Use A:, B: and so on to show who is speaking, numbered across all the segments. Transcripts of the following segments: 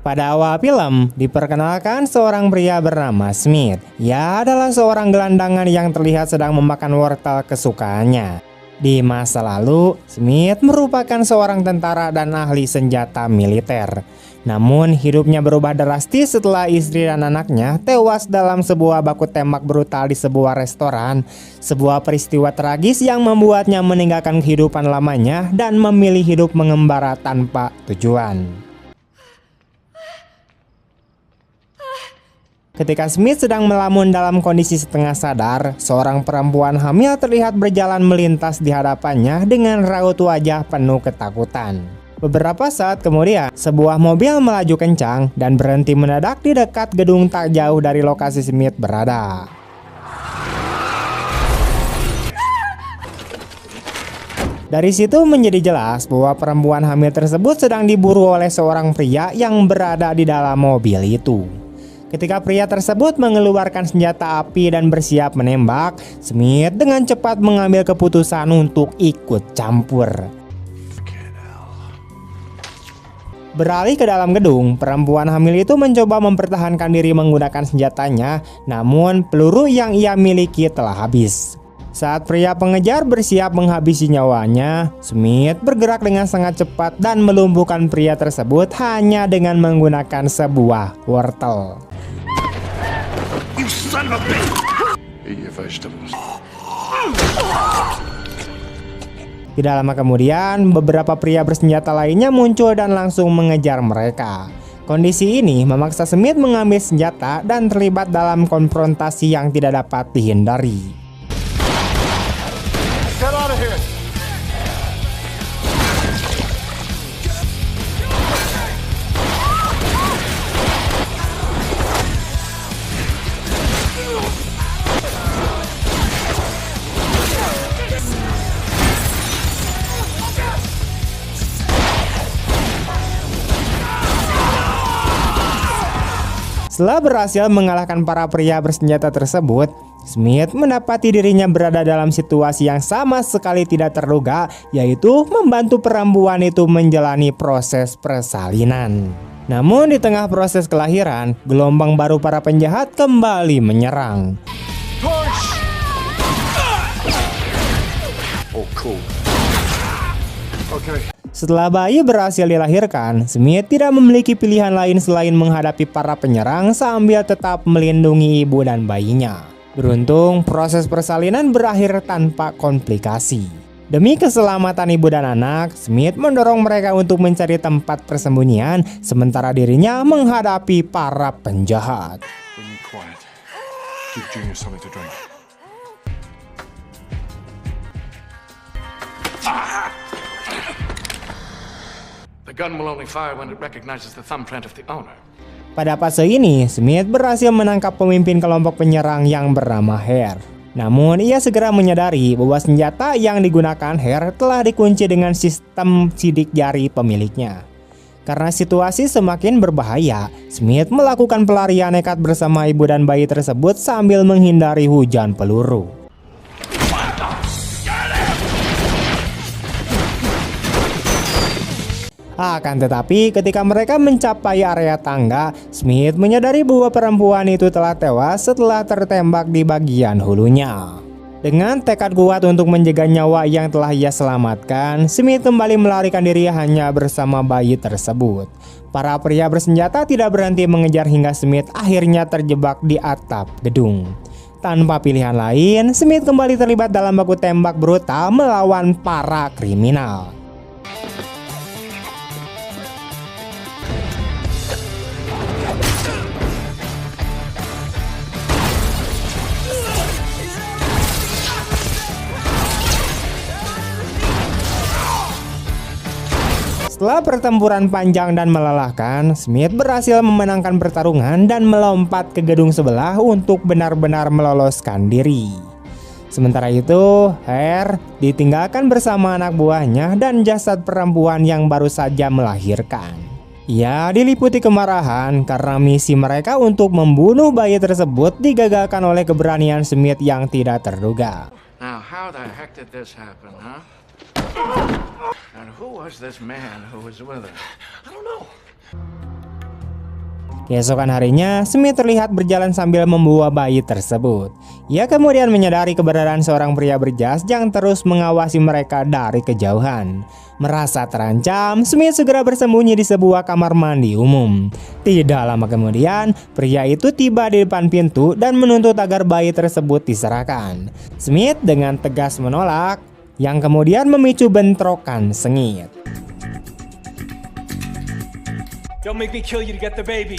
A: Pada awal film, diperkenalkan seorang pria bernama Smith. Ia adalah seorang gelandangan yang terlihat sedang memakan wortel kesukaannya. Di masa lalu, Smith merupakan seorang tentara dan ahli senjata militer. Namun, hidupnya berubah drastis setelah istri dan anaknya tewas dalam sebuah baku tembak brutal di sebuah restoran. Sebuah peristiwa tragis yang membuatnya meninggalkan kehidupan lamanya dan memilih hidup mengembara tanpa tujuan. Ketika Smith sedang melamun dalam kondisi setengah sadar, seorang perempuan hamil terlihat berjalan melintas di hadapannya dengan raut wajah penuh ketakutan. Beberapa saat kemudian, sebuah mobil melaju kencang dan berhenti mendadak di dekat gedung tak jauh dari lokasi Smith berada. Dari situ menjadi jelas bahwa perempuan hamil tersebut sedang diburu oleh seorang pria yang berada di dalam mobil itu. Ketika pria tersebut mengeluarkan senjata api dan bersiap menembak, Smith dengan cepat mengambil keputusan untuk ikut campur. Beralih ke dalam gedung, perempuan hamil itu mencoba mempertahankan diri menggunakan senjatanya, namun peluru yang ia miliki telah habis. Saat pria pengejar bersiap menghabisi nyawanya, Smith bergerak dengan sangat cepat dan melumpuhkan pria tersebut hanya dengan menggunakan sebuah wortel.
B: You son of a bitch! Eat your vegetables.
A: Tidak lama kemudian, beberapa pria bersenjata lainnya muncul dan langsung mengejar mereka. Kondisi ini memaksa Smith mengambil senjata dan terlibat dalam konfrontasi yang tidak dapat dihindari.
B: Get out of here!
A: Setelah berhasil mengalahkan para pria bersenjata tersebut, Smith mendapati dirinya berada dalam situasi yang sama sekali tidak terduga, yaitu membantu perempuan itu menjalani proses persalinan. Namun di tengah proses kelahiran, gelombang baru para penjahat kembali menyerang.
B: Oh, cool. Okay.
A: Setelah bayi berhasil dilahirkan, Smith tidak memiliki pilihan lain selain menghadapi para penyerang sambil tetap melindungi ibu dan bayinya. Beruntung, proses persalinan berakhir tanpa komplikasi. Demi keselamatan ibu dan anak, Smith mendorong mereka untuk mencari tempat persembunyian, sementara dirinya menghadapi para penjahat.
B: When you're quiet, give Junior something to drink. The gun will only fire when it recognizes the thumbprint of the owner.
A: Pada fase ini, Smith berhasil menangkap pemimpin kelompok penyerang yang bernama Hare. Namun, ia segera menyadari bahwa senjata yang digunakan Hare telah dikunci dengan sistem sidik jari pemiliknya. Karena situasi semakin berbahaya, Smith melakukan pelarian nekat bersama ibu dan bayi tersebut sambil menghindari hujan peluru. Akan tetapi, ketika mereka mencapai area tangga, Smith menyadari bahwa perempuan itu telah tewas setelah tertembak di bagian hulunya. Dengan tekad kuat untuk menjaga nyawa yang telah ia selamatkan, Smith kembali melarikan diri hanya bersama bayi tersebut. Para pria bersenjata tidak berhenti mengejar hingga Smith akhirnya terjebak di atap gedung. Tanpa pilihan lain, Smith kembali terlibat dalam baku tembak brutal melawan para kriminal. Setelah pertempuran panjang dan melelahkan, Smith berhasil memenangkan pertarungan dan melompat ke gedung sebelah untuk benar-benar meloloskan diri. Sementara itu, Hare ditinggalkan bersama anak buahnya dan jasad perempuan yang baru saja melahirkan. Ia diliputi kemarahan karena misi mereka untuk membunuh bayi tersebut digagalkan oleh keberanian Smith yang tidak terduga.
B: Now, how the heck did this happen, huh? And who was this man who was with her? I don't know.
A: Keesokan harinya, Smith terlihat berjalan sambil membawa bayi tersebut. Ia kemudian menyadari keberadaan seorang pria berjas yang terus mengawasi mereka dari kejauhan. Merasa terancam, Smith segera bersembunyi di sebuah kamar mandi umum. Tidak lama kemudian, pria itu tiba di depan pintu dan menuntut agar bayi tersebut diserahkan. Smith dengan tegas menolak, yang kemudian memicu bentrokan sengit.
C: Don't make me kill you to get the baby.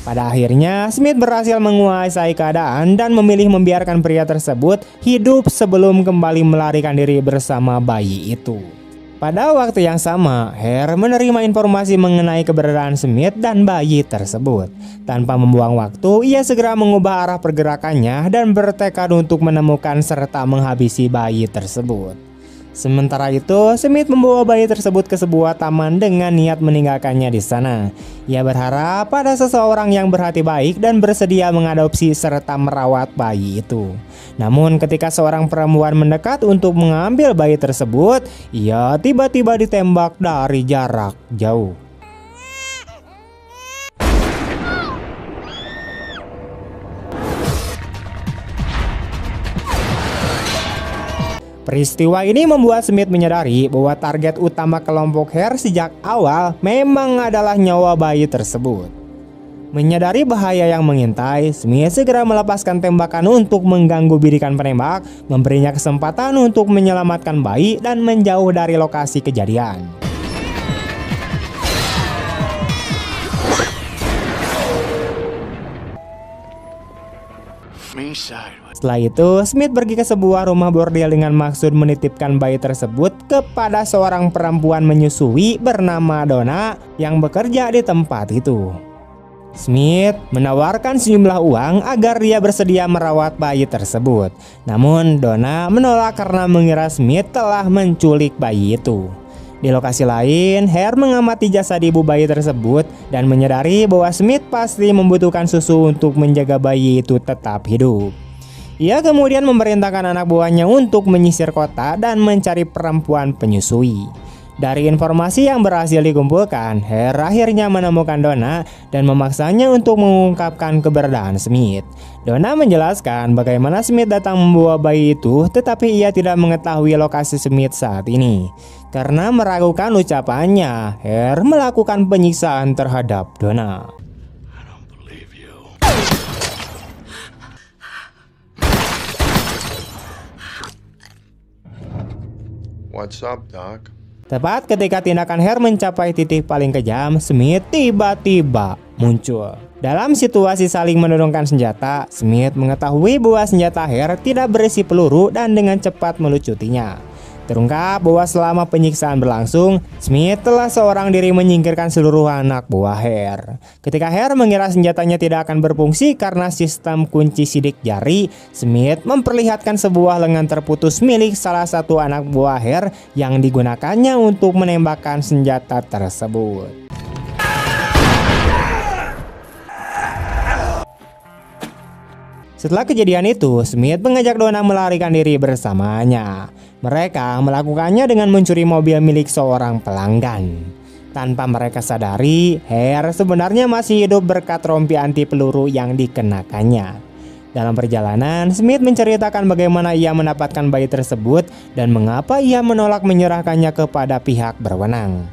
A: Pada akhirnya, Smith berhasil menguasai keadaan dan memilih membiarkan pria tersebut hidup sebelum kembali melarikan diri bersama bayi itu. Pada waktu yang sama, Hare menerima informasi mengenai keberadaan Smith dan bayi tersebut. Tanpa membuang waktu, ia segera mengubah arah pergerakannya dan bertekad untuk menemukan serta menghabisi bayi tersebut. Sementara itu, Smith membawa bayi tersebut ke sebuah taman dengan niat meninggalkannya di sana. Ia berharap pada seseorang yang berhati baik dan bersedia mengadopsi serta merawat bayi itu. Namun ketika seorang perempuan mendekat untuk mengambil bayi tersebut, ia tiba-tiba ditembak dari jarak jauh. Peristiwa ini membuat Smith menyadari bahwa target utama kelompok Hare sejak awal memang adalah nyawa bayi tersebut. Menyadari bahaya yang mengintai, Smith segera melepaskan tembakan untuk mengganggu bidikan penembak, memberinya kesempatan untuk menyelamatkan bayi dan menjauh dari lokasi kejadian. Setelah itu, Smith pergi ke sebuah rumah bordel dengan maksud menitipkan bayi tersebut kepada seorang perempuan menyusui bernama Donna yang bekerja di tempat itu. Smith menawarkan sejumlah uang agar dia bersedia merawat bayi tersebut. Namun Donna menolak karena mengira Smith telah menculik bayi itu. Di lokasi lain, Hare mengamati jasad ibu bayi tersebut dan menyadari bahwa Smith pasti membutuhkan susu untuk menjaga bayi itu tetap hidup. Ia kemudian memerintahkan anak buahnya untuk menyisir kota dan mencari perempuan penyusui. Dari informasi yang berhasil dikumpulkan, Hare akhirnya menemukan Donna dan memaksanya untuk mengungkapkan keberadaan Smith. Donna menjelaskan bagaimana Smith datang membawa bayi itu, tetapi ia tidak mengetahui lokasi Smith saat ini. Karena meragukan ucapannya, Hare melakukan penyiksaan terhadap Donna.
B: What's up, Doc?
A: Tepat ketika tindakan Hare mencapai titik paling kejam, Smith tiba-tiba muncul. Dalam situasi saling menodongkan senjata, Smith mengetahui bahwa senjata Hare tidak berisi peluru dan dengan cepat melucutinya. Terungkap bahwa selama penyiksaan berlangsung, Smith telah seorang diri menyingkirkan seluruh anak buah Hare. Ketika Hare mengira senjatanya tidak akan berfungsi karena sistem kunci sidik jari, Smith memperlihatkan sebuah lengan terputus milik salah satu anak buah Hare yang digunakannya untuk menembakkan senjata tersebut. Setelah kejadian itu, Smith mengajak Donna melarikan diri bersamanya. Mereka melakukannya dengan mencuri mobil milik seorang pelanggan. Tanpa mereka sadari, Hare sebenarnya masih hidup berkat rompi anti peluru yang dikenakannya. Dalam perjalanan, Smith menceritakan bagaimana ia mendapatkan bayi tersebut dan mengapa ia menolak menyerahkannya kepada pihak berwenang.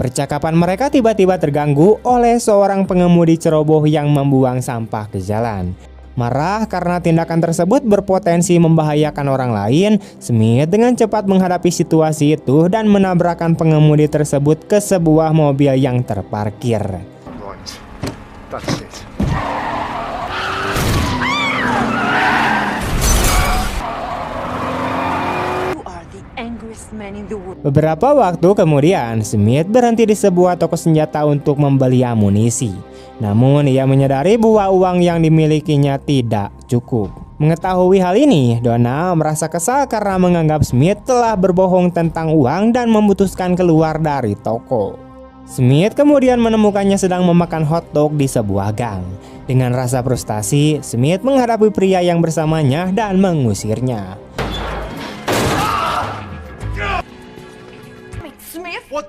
A: Percakapan mereka tiba-tiba terganggu oleh seorang pengemudi ceroboh yang membuang sampah ke jalan. Marah karena tindakan tersebut berpotensi membahayakan orang lain, Smith dengan cepat menghadapi situasi itu dan menabrakkan pengemudi tersebut ke sebuah mobil yang terparkir.
B: Right. That's it.
A: Beberapa waktu kemudian, Smith berhenti di sebuah toko senjata untuk membeli amunisi. Namun ia menyadari bahwa uang yang dimilikinya tidak cukup. Mengetahui hal ini, Donna merasa kesal karena menganggap Smith telah berbohong tentang uang dan memutuskan keluar dari toko. Smith kemudian menemukannya sedang memakan hotdog di sebuah gang. Dengan rasa frustasi, Smith menghadapi pria yang bersamanya dan mengusirnya.
D: Smith?
B: What the